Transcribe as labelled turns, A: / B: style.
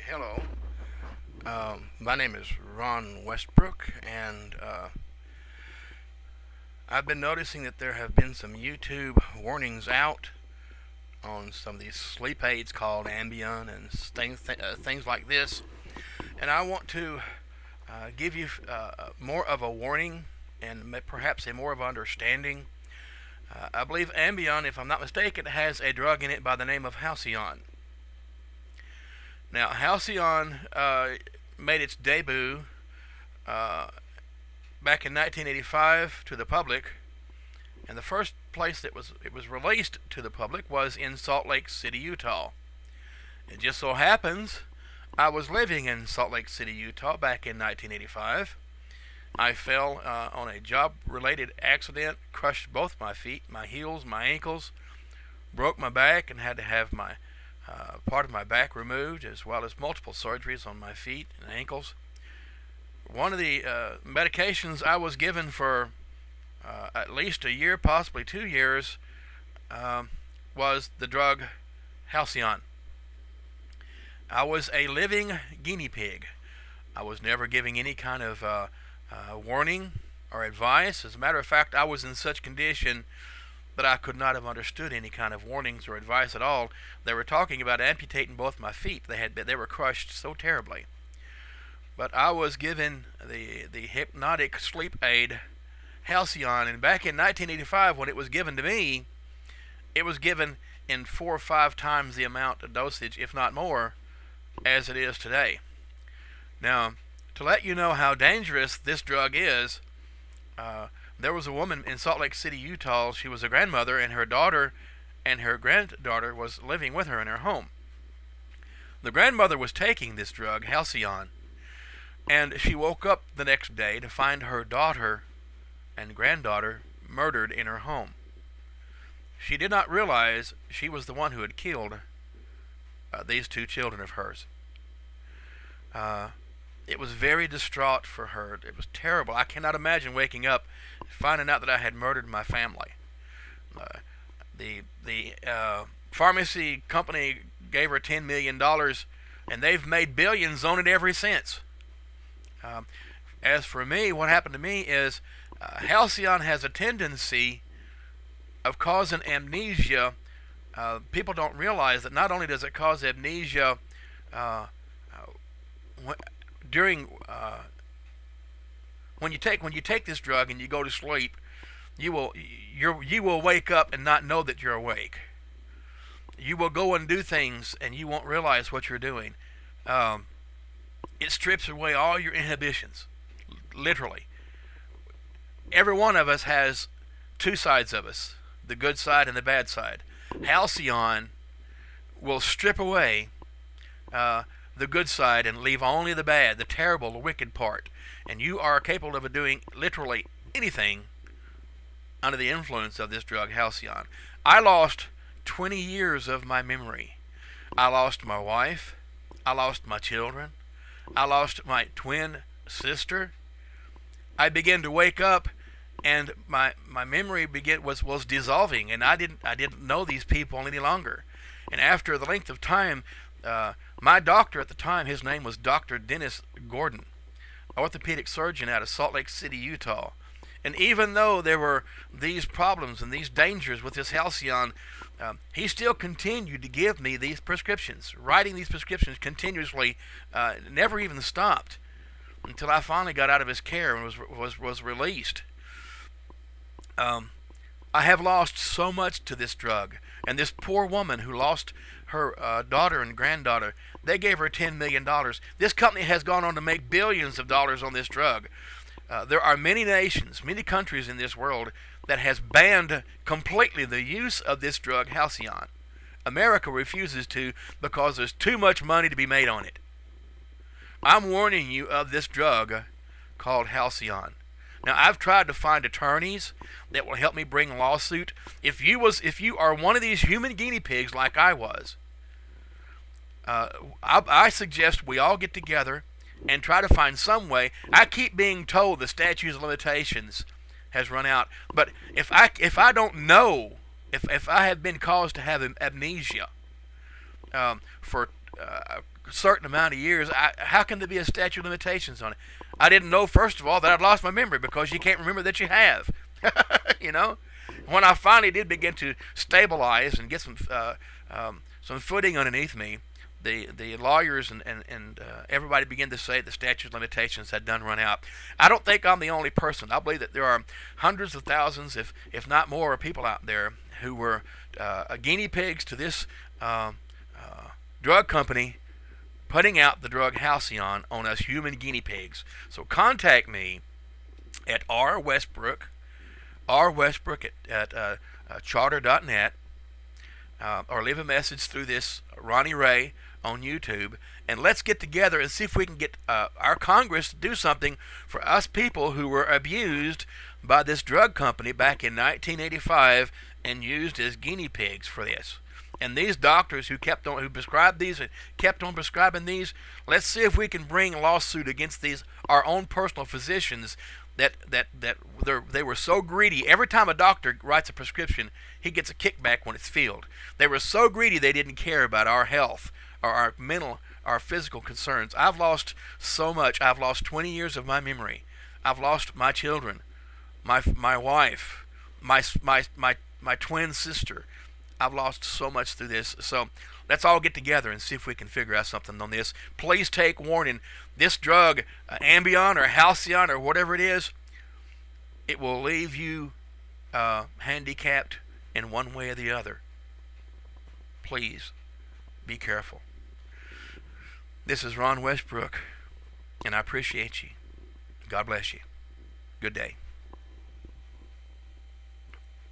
A: Hello. My name is Ron Westbrook, and I've been noticing that there have been some YouTube warnings out on some of these sleep aids called Ambien and things like this. And I want to give you more of a warning and perhaps a more of an understanding. I believe Ambien, if I'm not mistaken, has a drug in it by the name of Halcion. Now, Halcyon made its debut uh, back in 1985 to the public, and the first place that it was released to the public was in Salt Lake City, Utah. It just so happens I was living in Salt Lake City, Utah back in 1985. I fell on a job-related accident, crushed both my feet, my heels, my ankles, broke my back, and had to have my part of my back removed, as well as multiple surgeries on my feet and ankles. One of the medications I was given for at least a year, possibly 2 years, was the drug Halcion. I was a living guinea pig. I was never giving any kind of warning or advice. As a matter of fact, I was in such condition that I could not have understood any kind of warnings or advice at all. They were talking about amputating both my feet. They were crushed so terribly. But I was given the hypnotic sleep aid Halcyon, and back in 1985 when it was given to me, it was given in 4 or 5 times the amount of dosage, if not more, as it is today. Now, to let you know how dangerous this drug is, there was a woman in Salt Lake City, Utah. She was a grandmother, and her daughter and her granddaughter was living with her in her home. The grandmother was taking this drug, Halcion, and she woke up the next day to find her daughter and granddaughter murdered in her home. She did not realize she was the one who had killed these 2 children of hers. It was very distraught for her. It was terrible. I cannot imagine waking up finding out that I had murdered my family. The pharmacy company gave her $10 million, and they've made billions on it ever since. As for me, what happened to me is Halcyon has a tendency of causing amnesia. People don't realize that not only does it cause amnesia during when you take this drug and you go to sleep, you will wake up and not know that you're awake. You will go and do things and you won't realize what you're doing. It strips away all your inhibitions, literally. Every one of us has 2 sides of us, the good side and the bad side. Halcyon will strip away the good side and leave only the bad, the terrible, the wicked part. And you are capable of doing literally anything under the influence of this drug, Halcyon. I lost 20 years of my memory. I lost my wife. I lost my children. I lost my twin sister. I began to wake up, and my memory was dissolving, and I didn't know these people any longer. And after the length of time, my doctor at the time, his name was Dr. Dennis Gordon, orthopedic surgeon out of Salt Lake City, Utah. And even though there were these problems and these dangers with this Halcyon, he still continued to give me these prescriptions, writing these prescriptions continuously, never even stopped until I finally got out of his care and was released. I have lost so much to this drug, and this poor woman who lost her daughter and granddaughter, they gave her $10 million. This company has gone on to make billions of dollars on this drug. There are many nations, many countries in this world that has banned completely the use of this drug, Halcyon. America refuses to because there's too much money to be made on it. I'm warning you of this drug called Halcyon. Now, I've tried to find attorneys that will help me bring a lawsuit. If you are one of these human guinea pigs like I was, I suggest we all get together and try to find some way. I keep being told the statute of limitations has run out, but if I don't know if I have been caused to have amnesia for a certain amount of years, how can there be a statute of limitations on it? I didn't know, first of all, that I'd lost my memory, because you can't remember that you have. You know, when I finally did begin to stabilize and get some footing underneath me, the lawyers and everybody began to say the statute of limitations had done run out. I don't think I'm the only person. I believe that there are hundreds of thousands, if not more, people out there who were guinea pigs to this drug company putting out the drug Halcion on us human guinea pigs. So contact me at rwestbrook at charter.net, or leave a message through this Ronnie Ray on YouTube, and let's get together and see if we can get our Congress to do something for us people who were abused by this drug company back in 1985 and used as guinea pigs for this. And these doctors who prescribed these and kept on prescribing these, let's see if we can bring a lawsuit against these, our own personal physicians, that they were so greedy. Every time a doctor writes a prescription, he gets a kickback when it's filled. They were so greedy they didn't care about our health or our mental, our physical concerns. I've lost so much. I've lost 20 years of my memory. I've lost my children, my wife, my twin sister. I've lost so much through this. So let's all get together and see if we can figure out something on this. Please take warning. This drug, Ambien or Halcion or whatever it is, it will leave you handicapped in one way or the other. Please be careful. This is Ron Westbrook, and I appreciate you. God bless you. Good day.